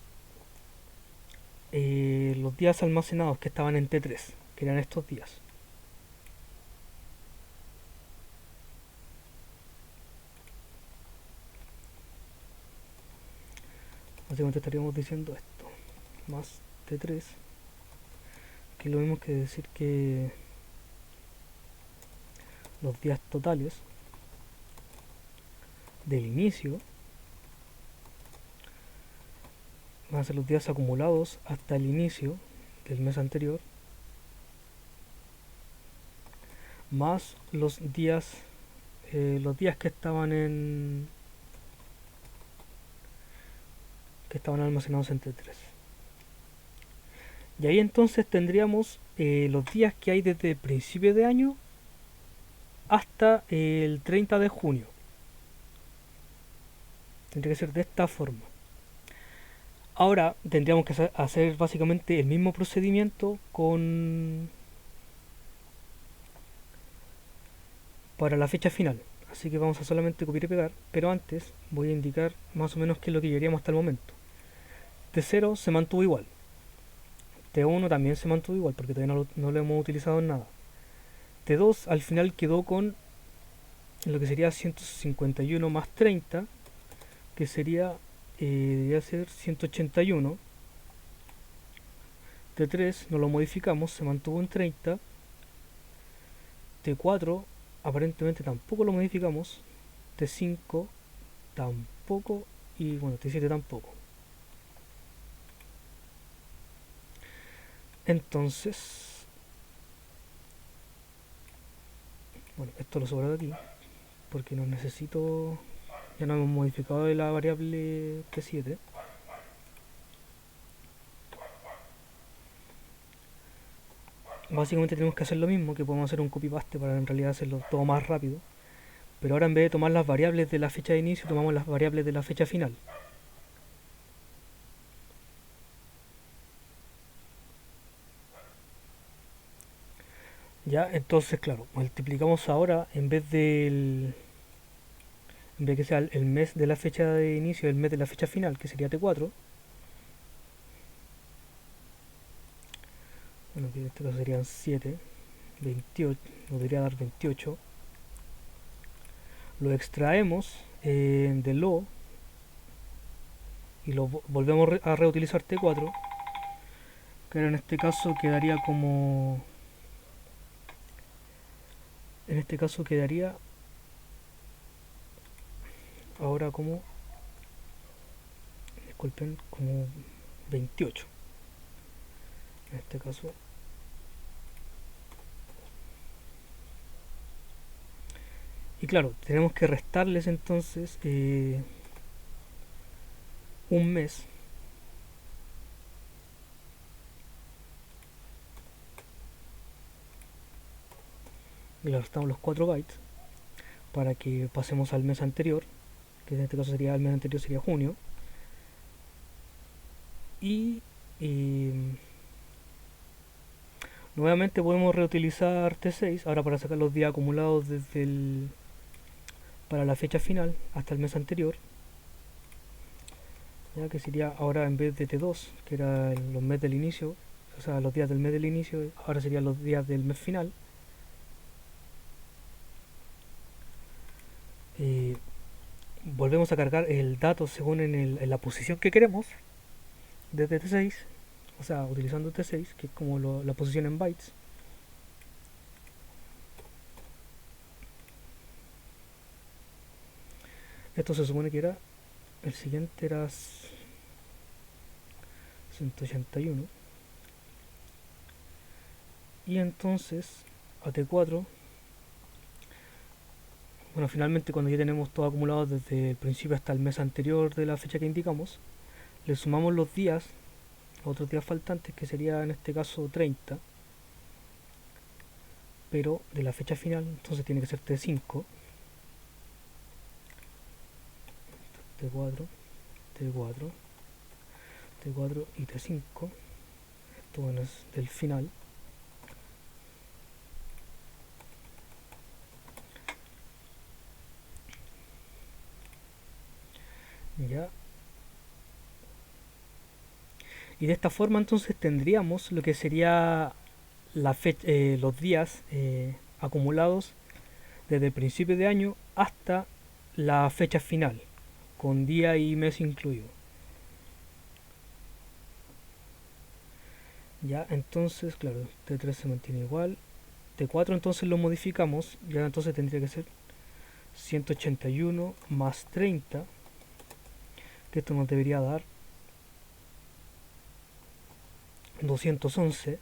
los días almacenados que estaban en T3, que eran estos días. Básicamente estaríamos diciendo esto, más T3, que es lo mismo que decir que los días totales del inicio van a ser los días acumulados hasta el inicio del mes anterior, más los días que estaban almacenados en T3. Y ahí entonces tendríamos los días que hay desde el principio de año hasta el 30 de junio. Tendría que ser de esta forma. Ahora tendríamos que hacer básicamente el mismo procedimiento para la fecha final. Así que vamos a solamente copiar y pegar, pero antes voy a indicar más o menos qué es lo que llevaríamos hasta el momento. T0 se mantuvo igual. T1 también se mantuvo igual porque todavía no lo hemos utilizado en nada. T2 al final quedó con lo que sería 151 más 30, que debería ser 181. T3 no lo modificamos, se mantuvo en 30. T4 aparentemente tampoco lo modificamos. T5 tampoco. Y bueno, T7 tampoco. Entonces, bueno, esto lo sobra de aquí porque no necesito. Ya no hemos modificado de la variable T7. Básicamente tenemos que hacer lo mismo, que podemos hacer un copy paste para en realidad hacerlo todo más rápido. Pero ahora en vez de tomar las variables de la fecha de inicio, tomamos las variables de la fecha final. Ya, entonces claro, multiplicamos ahora en vez que sea el mes de la fecha de inicio, el mes de la fecha final, que sería T4. Bueno, que en este caso serían 7, 28, nos debería dar 28. Lo extraemos de lo y lo volvemos a reutilizar T4, que en este caso quedaría como. En este caso quedaría ahora como. Disculpen, como 28. En este caso. Y claro, tenemos que restarles entonces un mes. Y le restamos los 4 bytes para que pasemos al mes anterior, que en este caso sería el mes anterior, sería junio. Y nuevamente podemos reutilizar T6 ahora para sacar los días acumulados para la fecha final hasta el mes anterior, ya que sería ahora en vez de T2, que era los meses del inicio, o sea, los días del mes del inicio, ahora serían los días del mes final. Volvemos a cargar el dato según en la posición que queremos desde T6, o sea, utilizando T6, que es como la posición en bytes. Esto se supone que era, el siguiente era 181. Y entonces a T4, bueno, finalmente cuando ya tenemos todo acumulado desde el principio hasta el mes anterior de la fecha que indicamos, le sumamos los días, otros días faltantes, que sería en este caso 30, pero de la fecha final, entonces tiene que ser T5, T4, T4, T4 y T5. Esto bueno, es del final. Ya. Y de esta forma entonces tendríamos lo que sería los días acumulados desde el principio de año hasta la fecha final, con día y mes incluido. Ya, entonces, claro, T3 se mantiene igual. T4 entonces lo modificamos, ya entonces tendría que ser 181 más 30, que esto nos debería dar 211.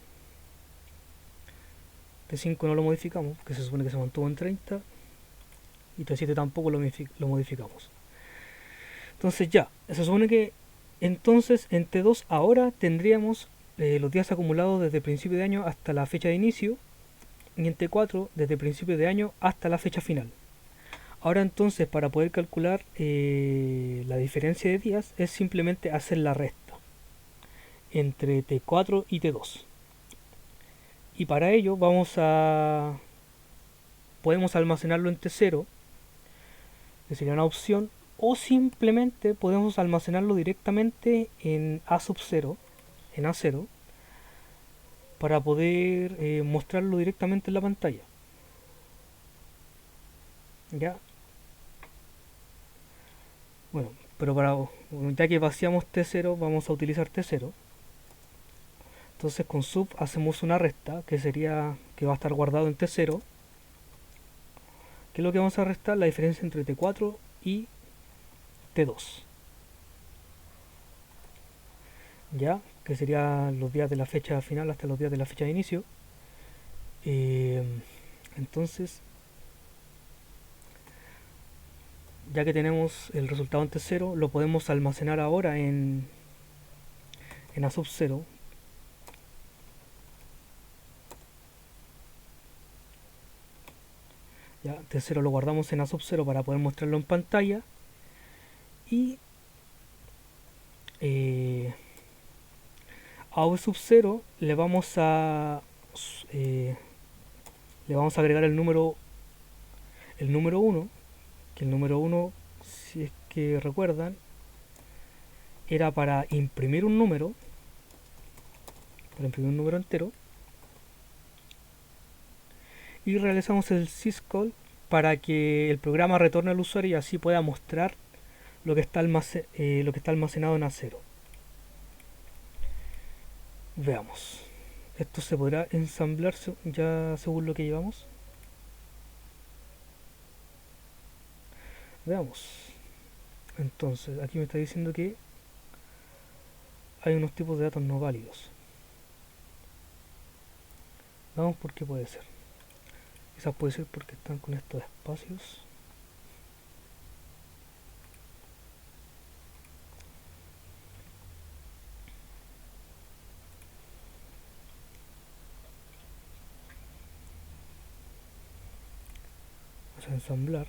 T5 no lo modificamos, que se supone que se mantuvo en 30, y T7 tampoco lo modificamos. Entonces ya, se supone que entonces en T2 ahora tendríamos los días acumulados desde el principio de año hasta la fecha de inicio, y en T4 desde el principio de año hasta la fecha final. Ahora entonces para poder calcular la diferencia de días es simplemente hacer la resta entre T4 y T2. Y para ello podemos almacenarlo en T0, que sería una opción, o simplemente podemos almacenarlo directamente en A sub 0, en A0, para poder mostrarlo directamente en la pantalla. Ya, bueno, pero ya que vaciamos T0, vamos a utilizar T0. Entonces con sub hacemos una resta que sería que va a estar guardado en T0, que es lo que vamos a restar la diferencia entre T4 y T2. Ya, que serían los días de la fecha final hasta los días de la fecha de inicio. Eh, entonces, ya que tenemos el resultado en T0, lo podemos almacenar ahora en A sub 0. Ya, T0 lo guardamos en A sub 0 para poder mostrarlo en pantalla. Y a V sub 0 eh, le vamos a agregar el número 1, que el número 1, si es que recuerdan, era para imprimir un número entero, y realizamos el syscall para que el programa retorne al usuario y así pueda mostrar lo que está almacenado en A0. Veamos. Esto se podrá ensamblar ya según lo que llevamos. Veamos. Entonces, aquí me está diciendo que hay unos tipos de datos no válidos. Vamos por qué puede ser. Quizás puede ser porque están con estos espacios. Vamos a ensamblar.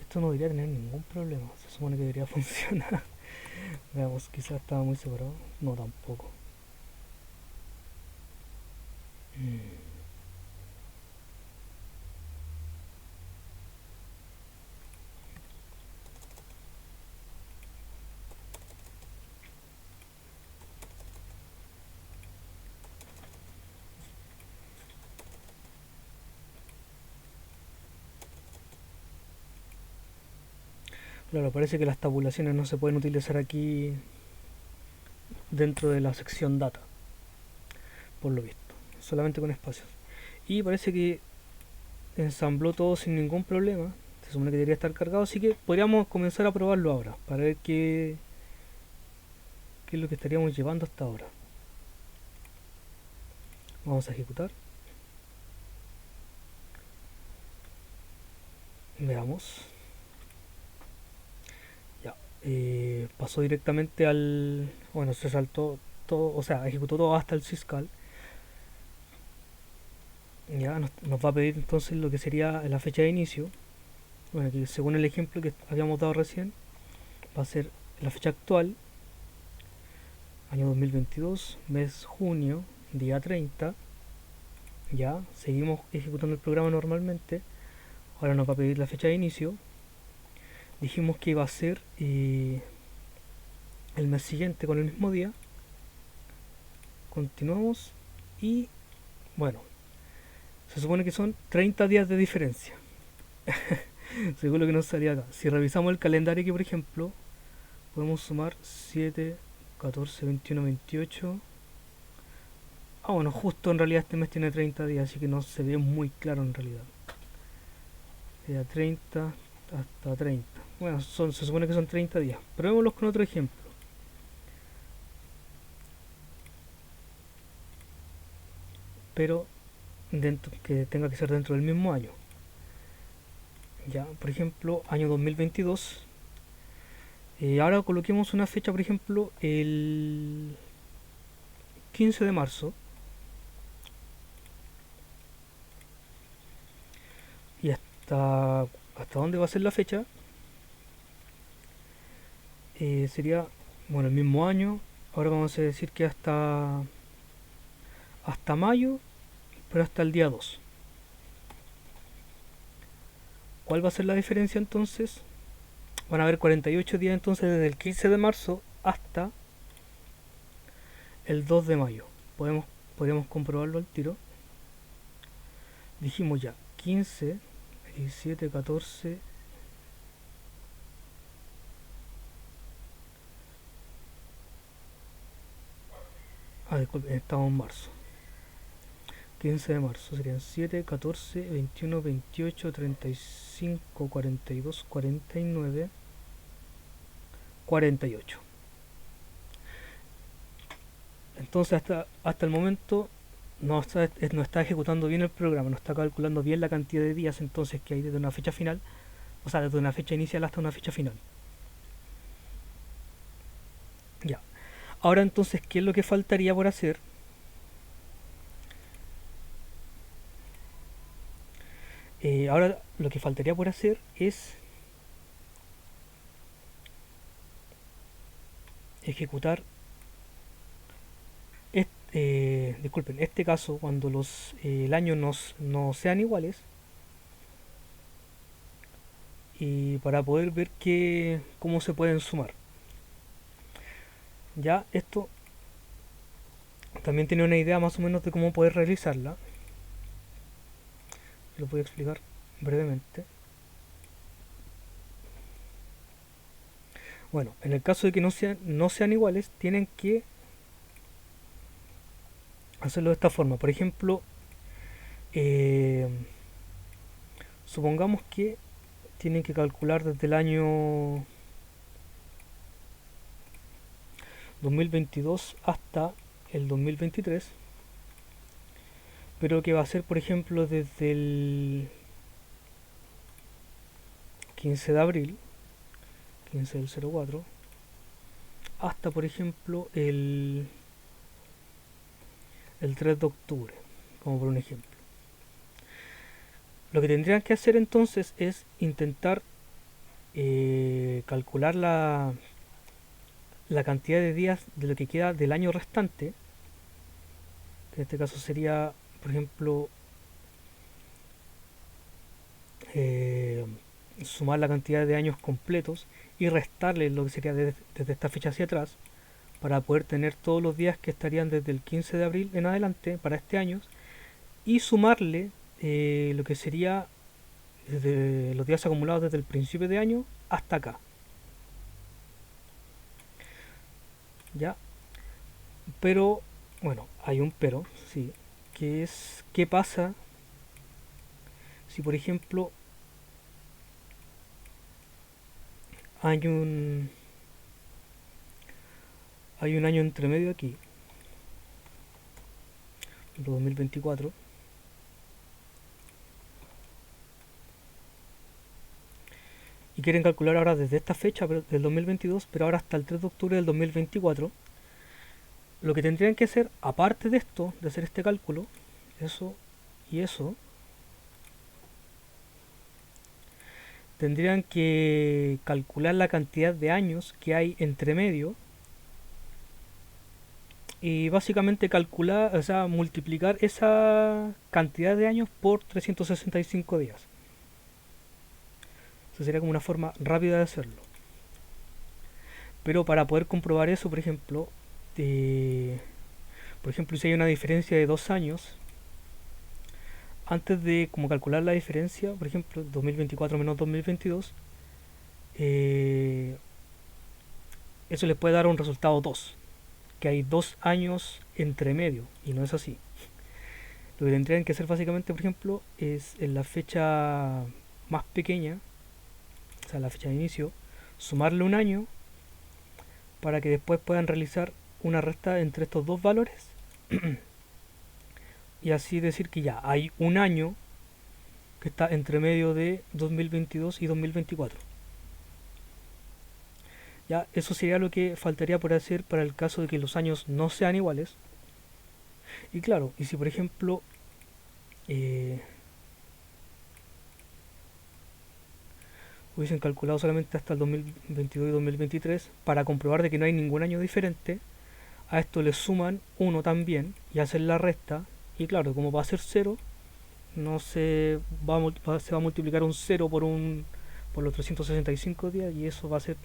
Esto no debería tener ningún problema. Se supone que debería funcionar. Veamos, quizás estaba muy separado. No, tampoco. Claro, parece que las tabulaciones no se pueden utilizar aquí dentro de la sección data, por lo visto, solamente con espacios. Y parece que ensambló todo sin ningún problema. Se supone que debería estar cargado, así que podríamos comenzar a probarlo ahora para ver qué es lo que estaríamos llevando hasta ahora. Vamos a ejecutar. Veamos. Ya. Pasó directamente al... Bueno, se saltó todo, o sea, ejecutó todo hasta el syscall. Ya nos va a pedir entonces lo que sería la fecha de inicio. Bueno, que según el ejemplo que habíamos dado recién, va a ser la fecha actual, año 2022, mes junio, día 30. Ya, seguimos ejecutando el programa normalmente. Ahora nos va a pedir la fecha de inicio. Dijimos que iba a ser el mes siguiente con el mismo día. Continuamos y bueno, se supone que son 30 días de diferencia. Según lo que nos salía acá. Si revisamos el calendario aquí, por ejemplo, podemos sumar 7, 14, 21, 28. Ah, bueno, justo en realidad este mes tiene 30 días, así que no se ve muy claro en realidad. Sería 30 hasta 30. Bueno, se supone que son 30 días. Probémoslos con otro ejemplo. Pero que tenga que ser dentro del mismo año. Ya, por ejemplo, año 2022. Ahora coloquemos una fecha, por ejemplo, el 15 de marzo. Y hasta dónde va a ser la fecha. Sería, bueno, el mismo año. Ahora vamos a decir que hasta mayo, pero hasta el día 2. ¿Cuál va a ser la diferencia entonces? Van a haber 48 días entonces desde el 15 de marzo hasta el 2 de mayo. Podríamos comprobarlo al tiro. Dijimos ya 15, 17, 14. Disculpen, estamos en marzo. 15 de marzo serían 7, 14, 21, 28, 35, 42, 49, 48. Entonces hasta el momento no está ejecutando bien el programa, no está calculando bien la cantidad de días entonces que hay desde una fecha final, o sea, desde una fecha inicial hasta una fecha final. Ya. Ahora entonces, ¿qué es lo que faltaría por hacer? Ahora lo que faltaría por hacer es ejecutar disculpen, este caso cuando el año no sean iguales, y para poder ver cómo se pueden sumar. Ya esto también tiene una idea más o menos de cómo poder realizarla. Lo voy a explicar brevemente. Bueno, en el caso de que no sean iguales, tienen que hacerlo de esta forma. Por ejemplo, eh, supongamos que tienen que calcular desde el año 2022 hasta el 2023, pero que va a ser, por ejemplo, desde el 15 de abril, 15 del 04, hasta, por ejemplo, el 3 de octubre, como por un ejemplo. Lo que tendrían que hacer entonces es intentar calcular la cantidad de días de lo que queda del año restante, que en este caso sería, por ejemplo, eh, sumar la cantidad de años completos y restarle lo que sería desde esta fecha hacia atrás, para poder tener todos los días que estarían desde el 15 de abril en adelante para este año, y sumarle lo que sería desde los días acumulados desde el principio de año hasta acá. ¿Ya? Pero, bueno, hay un pero, sí, que es qué pasa si, por ejemplo, hay un, hay un año entre medio aquí, el 2024, y quieren calcular ahora desde esta fecha del 2022, pero ahora hasta el 3 de octubre del 2024. Lo que tendrían que hacer, aparte de esto, de hacer este cálculo, eso y eso, tendrían que calcular la cantidad de años que hay entre medio y básicamente calcular, o sea, multiplicar esa cantidad de años por 365 días. Eso sería como una forma rápida de hacerlo. Pero para poder comprobar eso, por ejemplo, si hay una diferencia de 2 años, antes de como calcular la diferencia, por ejemplo, 2024 menos 2022, eh, eso les puede dar un resultado 2, que hay 2 años entre medio, y no es así. Lo que tendrían que hacer básicamente, por ejemplo, es en la fecha más pequeña, o sea, la fecha de inicio, sumarle un año para que después puedan realizar una resta entre estos dos valores y así decir que ya hay un año que está entre medio de 2022 y 2024. Ya, eso sería lo que faltaría por hacer para el caso de que los años no sean iguales. Y claro, y si por ejemplo eh, hubiesen calculado solamente hasta el 2022 y 2023 para comprobar de que no hay ningún año diferente, a esto le suman uno también y hacen la resta. Y claro, como va a ser cero, no se va a multiplicar un cero por los 365 días y eso va a ser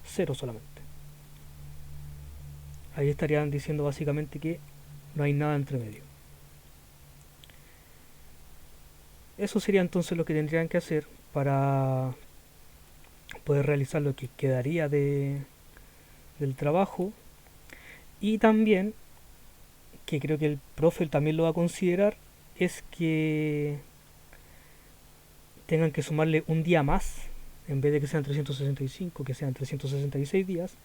cero solamente. Ahí estarían diciendo básicamente que no hay nada entre medio. Eso sería entonces lo que tendrían que hacer para poder realizar lo que quedaría del trabajo. Y también, que creo que el profe también lo va a considerar, es que tengan que sumarle un día más, en vez de que sean 365, que sean 366 días,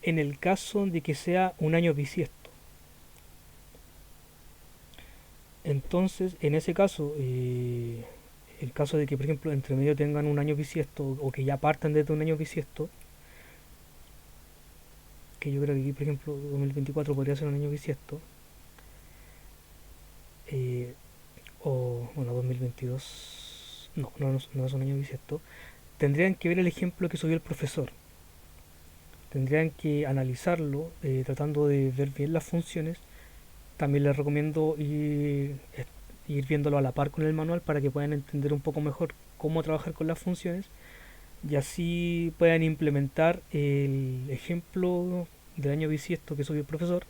en el caso de que sea un año bisiesto. Entonces, en ese caso, el caso de que, por ejemplo, entre medio tengan un año bisiesto o que ya partan desde un año bisiesto, que yo creo que aquí, por ejemplo, 2024 podría ser un año bisiesto, eh, o bueno, 2022, no es un año bisiesto, tendrían que ver el ejemplo que subió el profesor. Tendrían que analizarlo, tratando de ver bien las funciones. También les recomiendo ir viéndolo a la par con el manual para que puedan entender un poco mejor cómo trabajar con las funciones y así puedan implementar el ejemplo del año bisiesto que subió el profesor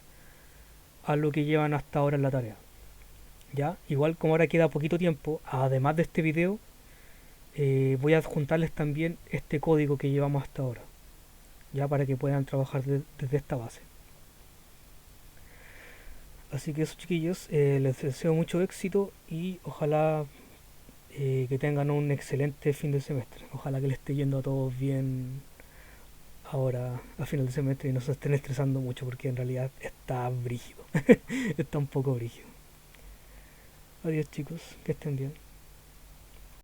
a lo que llevan hasta ahora en la tarea. Ya, igual como ahora queda poquito tiempo, además de este video, voy a adjuntarles también este código que llevamos hasta ahora, ya para que puedan trabajar desde esta base. Así que eso, chiquillos, les deseo mucho éxito y ojalá que tengan un excelente fin de semestre. Ojalá que les esté yendo a todos bien ahora a final de semestre y no se estén estresando mucho porque en realidad está brígido. Está un poco brígido. Adiós, chicos, que estén bien.